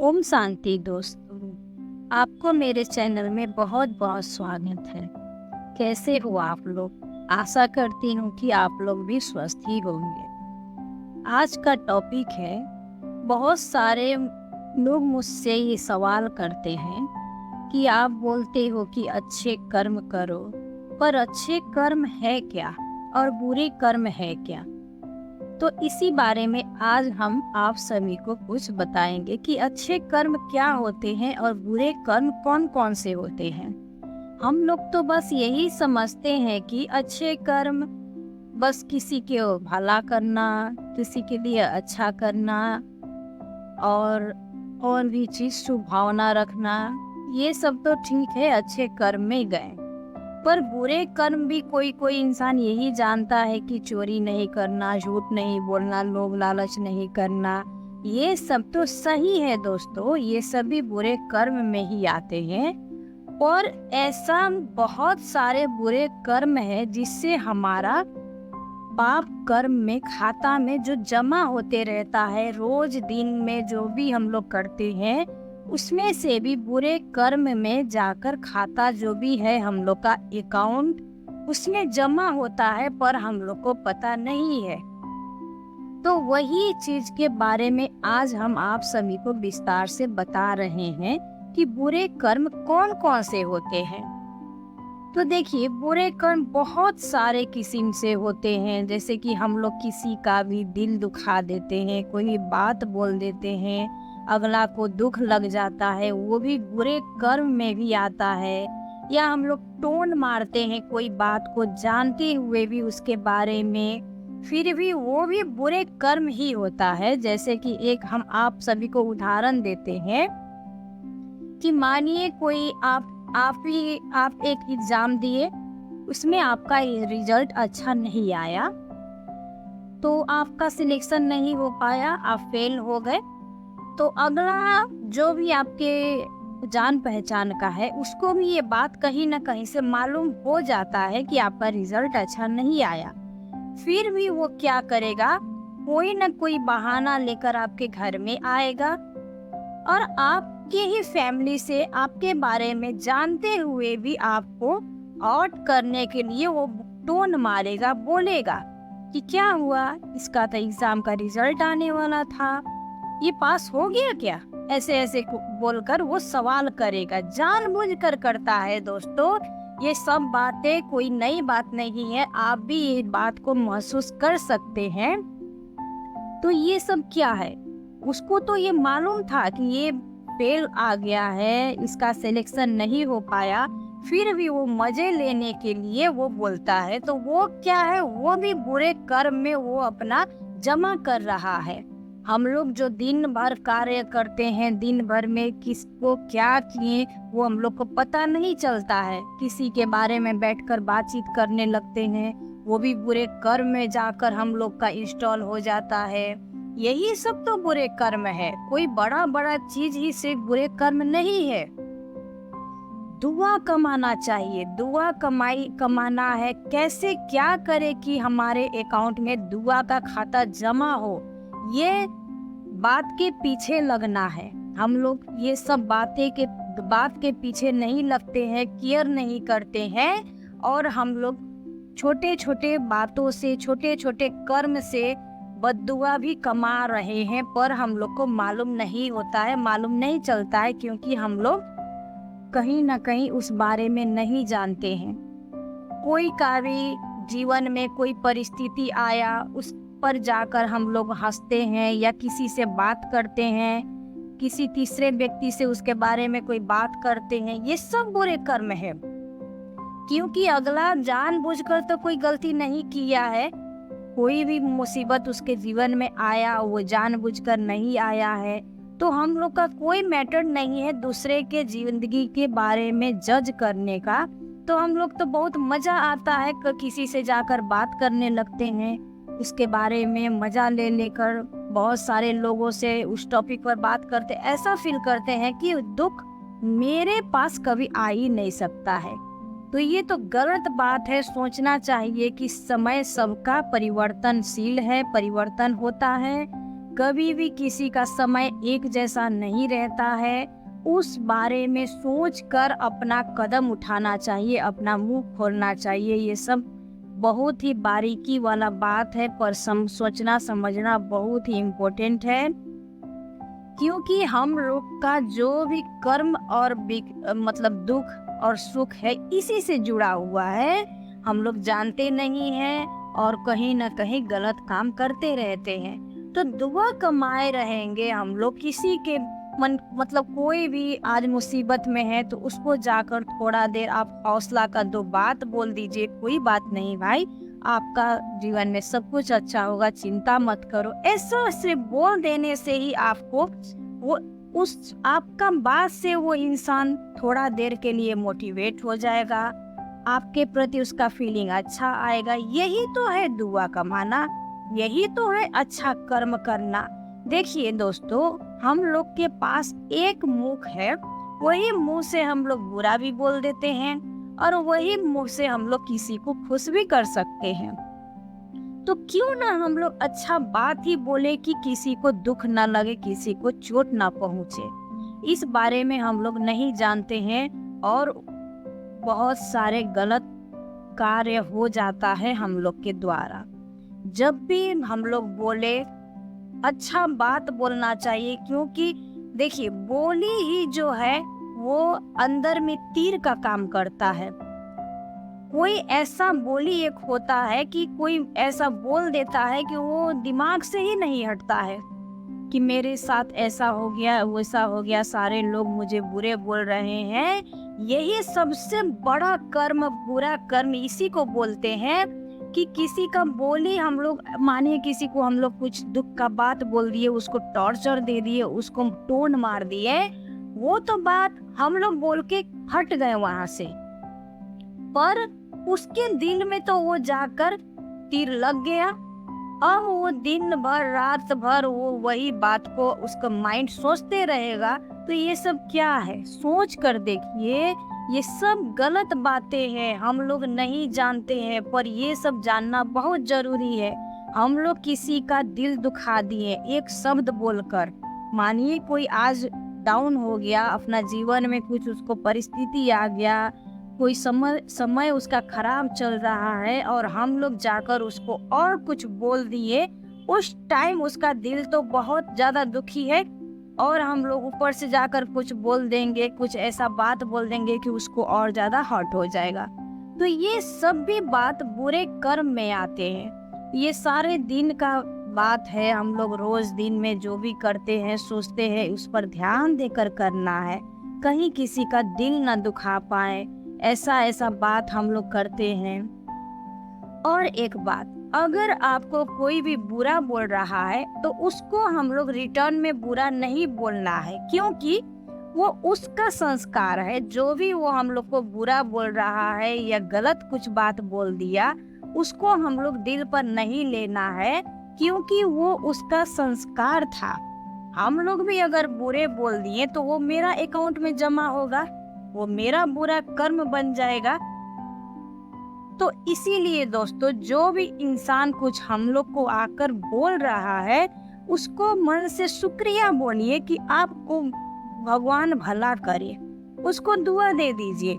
ओम शांति दोस्तों, आपको मेरे चैनल में बहुत बहुत स्वागत है। कैसे हो आप लोग? आशा करती हूँ कि आप लोग भी स्वस्थ ही होंगे। आज का टॉपिक है, बहुत सारे लोग मुझसे ये सवाल करते हैं कि आप बोलते हो कि अच्छे कर्म करो, पर अच्छे कर्म है क्या और बुरे कर्म है क्या? तो इसी बारे में आज हम आप सभी को कुछ बताएंगे कि अच्छे कर्म क्या होते हैं और बुरे कर्म कौन कौन से होते हैं। हम लोग तो बस यही समझते हैं कि अच्छे कर्म बस किसी के भला करना, किसी के लिए अच्छा करना और भी चीज शुभ भावना रखना, ये सब तो ठीक है, अच्छे कर्म में गए। पर बुरे कर्म भी कोई कोई इंसान यही जानता है कि चोरी नहीं करना, झूठ नहीं बोलना, लोभ लालच नहीं करना, ये सब तो सही है दोस्तों, ये सभी बुरे कर्म में ही आते हैं। और ऐसा बहुत सारे बुरे कर्म है जिससे हमारा पाप कर्म में खाता में जो जमा होते रहता है, रोज दिन में जो भी हम लोग करते हैं उसमें से भी बुरे कर्म में जाकर खाता जो भी है हम लोग का अकाउंट उसमें जमा होता है, पर हम लोग को पता नहीं है। तो वही चीज के बारे में आज हम आप सभी को विस्तार से बता रहे हैं कि बुरे कर्म कौन कौन से होते हैं। तो देखिए, बुरे कर्म बहुत सारे किस्म से होते हैं, जैसे कि हम लोग किसी का भी दिल दुखा देते हैं, कोई बात बोल देते हैं, अगला को दुख लग जाता है, वो भी बुरे कर्म में भी आता है। या हम लोग टोन मारते हैं कोई बात को जानते हुए भी उसके बारे में, फिर भी वो भी बुरे कर्म ही होता है। जैसे कि एक हम आप सभी को उदाहरण देते हैं कि मानिए कोई आप एक एग्जाम दिए, उसमें आपका रिजल्ट अच्छा नहीं आया, तो आपका सिलेक्शन नहीं हो पाया, आप फेल हो गए। तो अगला जो भी आपके जान पहचान का है उसको भी ये बात कहीं ना कहीं से मालूम हो जाता है कि आपका रिजल्ट अच्छा नहीं आया। फिर भी वो क्या करेगा, कोई ना कोई बहाना लेकर आपके घर में आएगा और आपके ही फैमिली से आपके बारे में जानते हुए भी आपको आउट करने के लिए वो टोन मारेगा, बोलेगा कि क्या हुआ, इसका तो एग्जाम का रिजल्ट आने वाला था, ये पास हो गया क्या, ऐसे ऐसे बोलकर वो सवाल करेगा। जानबूझकर करता है दोस्तों। ये सब बातें कोई नई बात नहीं है, आप भी ये बात को महसूस कर सकते हैं। तो ये सब क्या है, उसको तो ये मालूम था कि ये फेल आ गया है, इसका सिलेक्शन नहीं हो पाया, फिर भी वो मजे लेने के लिए वो बोलता है। तो वो क्या है, वो भी बुरे कर्म में वो अपना जमा कर रहा है। हम लोग जो दिन भर कार्य करते हैं, दिन भर में किसको क्या किए वो हम लोग को पता नहीं चलता है, किसी के बारे में बैठकर बातचीत करने लगते हैं, वो भी बुरे कर्म में जाकर हम लोग का इंस्टॉल हो जाता है। यही सब तो बुरे कर्म है, कोई बड़ा बड़ा चीज ही सिर्फ बुरे कर्म नहीं है। दुआ कमाना चाहिए, दुआ कमाना है, कैसे क्या करे कि हमारे अकाउंट में दुआ का खाता जमा हो, ये बात के पीछे लगना है। हम लोग ये सब बात के पीछे नहीं लगते हैं, केयर नहीं करते हैं, और हम लोग छोटे छोटे बातों से, छोटे छोटे कर्म से बद्दुआ भी कमा रहे हैं, पर हम लोग को मालूम नहीं होता है, मालूम नहीं चलता है, क्योंकि हम लोग कहीं ना कहीं उस बारे में नहीं जानते हैं। कोई का भी जीवन में कोई परिस्थिति आया, उस पर जाकर हम लोग हंसते हैं या किसी से बात करते हैं, किसी तीसरे व्यक्ति से उसके बारे में कोई बात करते हैं, ये सब बुरे कर्म है। क्योंकि अगला जानबूझकर तो कोई गलती नहीं किया है, कोई भी मुसीबत उसके जीवन में आया वो जानबूझकर नहीं आया है। तो हम लोग का कोई मैटर नहीं है दूसरे के जिंदगी के बारे में जज करने का। तो हम लोग तो बहुत मजा आता है किसी से जाकर बात करने लगते हैं, उसके बारे में मजा ले लेकर बहुत सारे लोगों से उस टॉपिक पर बात करते, ऐसा फील करते हैं कि दुख मेरे पास कभी आ ही नहीं सकता है। तो ये तो गलत बात है। सोचना चाहिए कि समय सबका परिवर्तनशील है, परिवर्तन होता है। कभी भी किसी का समय एक जैसा नहीं रहता है। उस बारे में सोचकर अपना कदम उठाना चाहिए, अपना मुंह खोलना चाहिए। ये सब बहुत ही बारीकी वाला बात है, पर सोचना समझना बहुत ही इम्पोर्टेंट है, क्योंकि हम लोग का जो भी कर्म और मतलब दुख और सुख है इसी से जुड़ा हुआ है। हम लोग जानते नहीं हैं और कहीं ना कहीं गलत काम करते रहते हैं। तो दुआ कमाए रहेंगे हम लोग। किसी के मन मतलब कोई भी आज मुसीबत में है तो उसको जाकर थोड़ा देर आप हौसला का 2 बात बोल दीजिए, कोई बात नहीं भाई, आपका जीवन में सब कुछ अच्छा होगा, चिंता मत करो। ऐसा सिर्फ बोल देने से ही आपको वो उस आपका बात से वो इंसान थोड़ा देर के लिए मोटिवेट हो जाएगा, आपके प्रति उसका फीलिंग अच्छा आएगा। यही तो है दुआ कमाना, यही तो है अच्छा कर्म करना। देखिए दोस्तों, हम लोग के पास एक मुख है, वही मुंह से हम लोग बुरा भी बोल देते हैं और वही मुंह से हम लोग किसी को खुश भी कर सकते हैं। तो क्यों ना हम लोग अच्छा बात ही बोले कि किसी को दुख ना लगे, किसी को चोट ना पहुंचे। इस बारे में हम लोग नहीं जानते हैं और बहुत सारे गलत कार्य हो जाता है हम लोग के द्वारा। जब भी हम लोग बोले, अच्छा बात बोलना चाहिए, क्योंकि देखिए बोली ही जो है वो अंदर में तीर का काम करता है। कोई ऐसा बोली एक होता है कि कोई ऐसा बोल देता है कि वो दिमाग से ही नहीं हटता है कि मेरे साथ ऐसा हो गया, वैसा हो गया, सारे लोग मुझे बुरे बोल रहे हैं। यही सबसे बड़ा कर्म, बुरा कर्म इसी को बोलते हैं कि किसी का बोली हम लोग, मानिए किसी को हम लोग कुछ दुख का बात बोल दिए, उसको टॉर्चर दे दिए, उसको टोन मार दिए, वो तो बात हम लोग बोल के हट गए वहां से, पर उसके दिल में तो वो जाकर तीर लग गया। अब वो दिन भर रात भर वो वही बात को उसका माइंड सोचते रहेगा। तो ये सब क्या है, सोच कर देखिए, ये सब गलत बातें हैं, हम लोग नहीं जानते हैं, पर ये सब जानना बहुत जरूरी है। हम लोग किसी का दिल दुखा दिए एक शब्द बोलकर। मानिए कोई आज डाउन हो गया, अपना जीवन में कुछ उसको परिस्थिति आ गया, कोई समय उसका खराब चल रहा है और हम लोग जाकर उसको और कुछ बोल दिए। उस टाइम उसका दिल तो बहुत ज्यादा दुखी है और हम लोग ऊपर से जाकर कुछ बोल देंगे, कुछ ऐसा बात बोल देंगे कि उसको और ज्यादा हर्ट हो जाएगा। तो ये सब भी बात बुरे कर्म में आते हैं। ये सारे दिन का बात है, हम लोग रोज दिन में जो भी करते हैं सोचते हैं उस पर ध्यान देकर करना है, कहीं किसी का दिल ना दुखा पाए, ऐसा बात हम लोग करते हैं। और एक बात, अगर आपको कोई भी बुरा बोल रहा है तो उसको हम लोग रिटर्न में बुरा नहीं बोलना है, क्योंकि वो उसका संस्कार है। जो भी वो हम लोग को बुरा बोल रहा है या गलत कुछ बात बोल दिया, उसको हम लोग दिल पर नहीं लेना है, क्योंकि वो उसका संस्कार था। हम लोग भी अगर बुरे बोल दिए तो वो मेरा अकाउंट में जमा होगा, वो मेरा बुरा कर्म बन जाएगा। तो इसीलिए दोस्तों, जो भी इंसान कुछ हम लोग को आकर बोल रहा है उसको मन से शुक्रिया बोलिए कि आपको भगवान भला करे। उसको दुआ दे दीजिए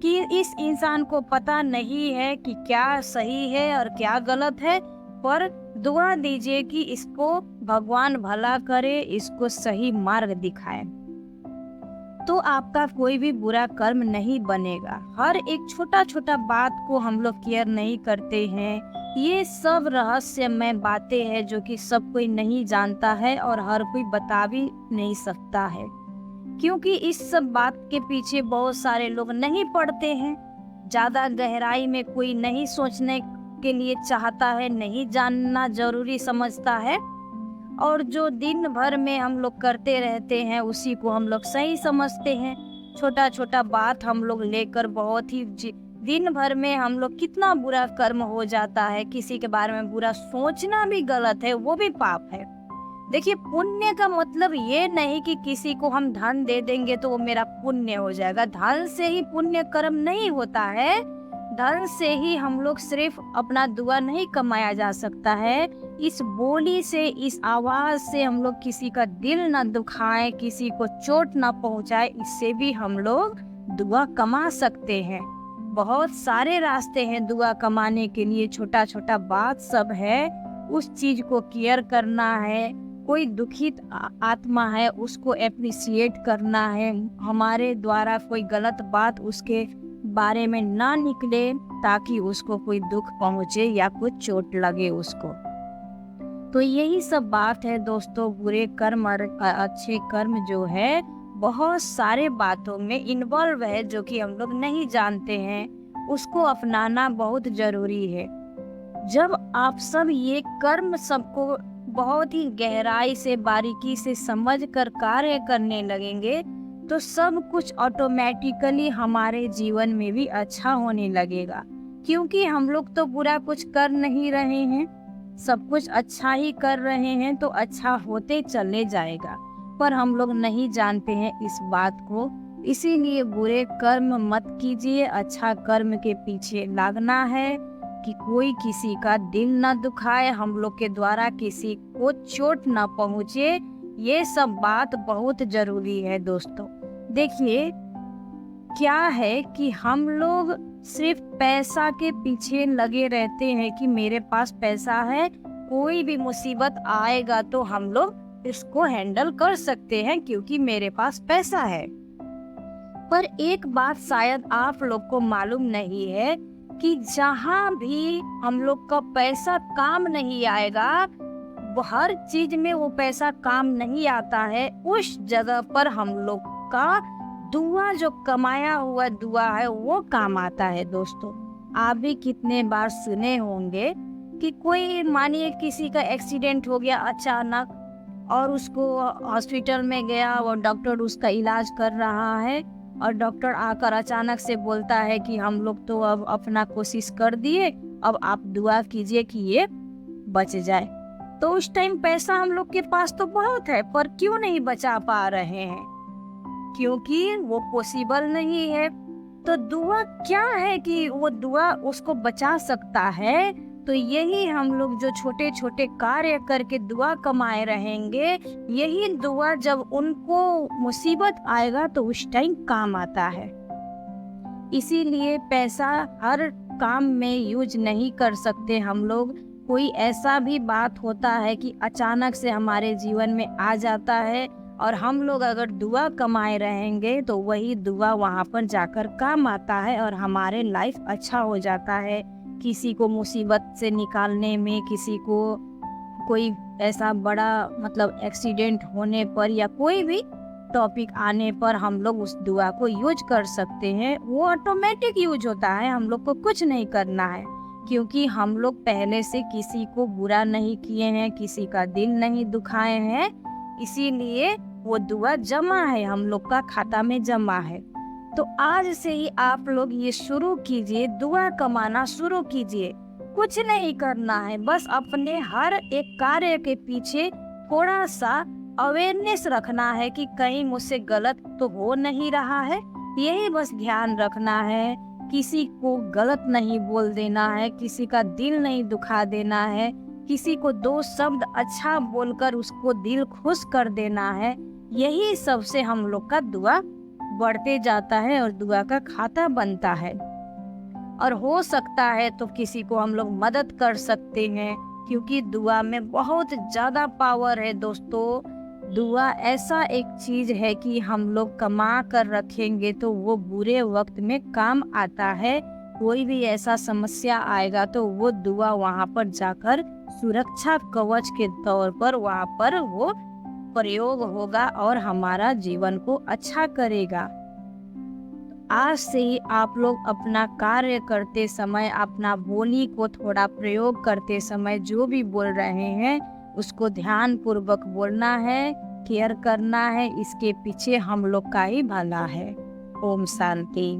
कि इस इंसान को पता नहीं है कि क्या सही है और क्या गलत है, पर दुआ दीजिए कि इसको भगवान भला करे, इसको सही मार्ग दिखाए। तो आपका कोई भी बुरा कर्म नहीं बनेगा। हर एक छोटा छोटा बात को हम लोग केयर नहीं करते हैं। ये सब रहस्यमय बातें हैं जो कि सब कोई नहीं जानता है और हर कोई बता भी नहीं सकता है, क्योंकि इस सब बात के पीछे बहुत सारे लोग नहीं पढ़ते हैं। ज्यादा गहराई में कोई नहीं सोचने के लिए चाहता है, नहीं जानना जरूरी समझता है, और जो दिन भर में हम लोग करते रहते हैं उसी को हम लोग सही समझते हैं। छोटा छोटा बात हम लोग लेकर बहुत ही दिन भर में हम लोग कितना बुरा कर्म हो जाता है। किसी के बारे में बुरा सोचना भी गलत है, वो भी पाप है। देखिए, पुण्य का मतलब ये नहीं कि किसी को हम धन दे देंगे तो वो मेरा पुण्य हो जाएगा। धन से ही पुण्य कर्म नहीं होता है। धन से ही हम लोग सिर्फ अपना दुआ नहीं कमाया जा सकता है, इस बोली से, इस आवाज से हम लोग किसी का दिल ना दुखाएं, किसी को चोट ना पहुंचाए, इससे भी हम लोग दुआ कमा सकते हैं। बहुत सारे रास्ते हैं दुआ कमाने के लिए, छोटा छोटा बात सब है, उस चीज को केयर करना है। कोई दुखित आत्मा है उसको एप्रिसिएट करना है, हमारे द्वारा कोई गलत बात उसके बारे में ना निकले ताकि उसको कोई दुख पहुंचे या कुछ चोट लगे उसको। तो यही सब बात है दोस्तों। बुरे कर्म और अच्छे कर्म जो है बहुत सारे बातों में इन्वॉल्व है जो कि हम लोग नहीं जानते हैं, उसको अपनाना बहुत जरूरी है। जब आप सब ये कर्म सबको बहुत ही गहराई से, बारीकी से समझ कर कार्य करने लगेंगे तो सब कुछ ऑटोमेटिकली हमारे जीवन में भी अच्छा होने लगेगा, क्योंकि हम लोग तो बुरा कुछ कर नहीं रहे हैं, सब कुछ अच्छा ही कर रहे हैं, तो अच्छा होते चले जाएगा। पर हम लोग नहीं जानते हैं इस बात को, इसीलिए बुरे कर्म मत कीजिए, अच्छा कर्म के पीछे लागना है कि कोई किसी का दिल ना दुखाए, हम लोग के द्वारा किसी को चोट ना पहुँचे। ये सब बात बहुत जरूरी है दोस्तों। देखिए क्या है कि हम लोग सिर्फ पैसा के पीछे लगे रहते हैं कि मेरे पास पैसा है, कोई भी मुसीबत आएगा तो हम लोग इसको हैंडल कर सकते हैं क्योंकि मेरे पास पैसा है। पर एक बात शायद आप लोग को मालूम नहीं है कि जहाँ भी हम लोग का पैसा काम नहीं आएगा, हर चीज में वो पैसा काम नहीं आता है, उस जगह पर हम लोग का दुआ, जो कमाया हुआ दुआ है, वो काम आता है दोस्तों। आप भी कितने बार सुने होंगे कि कोई, मानिए किसी का एक्सीडेंट हो गया अचानक और उसको हॉस्पिटल में गया, वो डॉक्टर उसका इलाज कर रहा है और डॉक्टर आकर अचानक से बोलता है कि हम लोग तो अब अपना कोशिश कर दिए, अब आप दुआ कीजिए कि ये बच जाए। तो उस टाइम पैसा हम लोग के पास तो बहुत है, पर क्यों नहीं बचा पा रहे हैं? क्योंकि वो पॉसिबल नहीं है। तो दुआ क्या है कि वो दुआ उसको बचा सकता है। तो यही हम लोग जो छोटे छोटे कार्य करके दुआ कमाए रहेंगे, यही दुआ जब उनको मुसीबत आएगा तो उस टाइम काम आता है। इसीलिए पैसा हर काम में यूज नहीं कर सकते हम लोग। कोई ऐसा भी बात होता है कि अचानक से हमारे जीवन में आ जाता है और हम लोग अगर दुआ कमाए रहेंगे तो वही दुआ वहाँ पर जाकर काम आता है और हमारे लाइफ अच्छा हो जाता है। किसी को मुसीबत से निकालने में, किसी को कोई ऐसा बड़ा मतलब एक्सीडेंट होने पर या कोई भी टॉपिक आने पर हम लोग उस दुआ को यूज कर सकते हैं। वो ऑटोमेटिक यूज होता है, हम लोग को कुछ नहीं करना है, क्योंकि हम लोग पहले से किसी को बुरा नहीं किए हैं, किसी का दिल नहीं दुखाए हैं, इसीलिए वो दुआ जमा है, हम लोग का खाता में जमा है। तो आज से ही आप लोग ये शुरू कीजिए, दुआ कमाना शुरू कीजिए। कुछ नहीं करना है, बस अपने हर एक कार्य के पीछे थोड़ा सा अवेयरनेस रखना है कि कहीं मुझसे गलत तो हो नहीं रहा है, यही बस ध्यान रखना है। किसी को गलत नहीं बोल देना है, किसी का दिल नहीं दुखा देना है, किसी को दो शब्द अच्छा बोलकर उसको दिल खुश कर देना है। यही सबसे हम लोग का दुआ बढ़ते जाता है और दुआ का खाता बनता है। और हो सकता है तो किसी को हम लोग मदद कर सकते हैं, क्योंकि दुआ में बहुत ज़्यादा पावर है दोस्तों। दुआ ऐसा एक चीज़ है कि हम लोग कमा कर रखेंगे तो वो बुरे वक्त में काम आता है। कोई भी ऐसा समस्या आएगा तो वो दुआ वहाँ पर जाकर सुरक्षा कवच के तौर पर वहाँ पर वो प्रयोग होगा और हमारा जीवन को अच्छा करेगा। आज से ही आप लोग अपना कार्य करते समय, अपना बोली को थोड़ा प्रयोग करते समय जो भी बोल रहे हैं उसको ध्यान पूर्वक बोलना है, केयर करना है, इसके पीछे हम लोग का ही भला है। ओम शांति।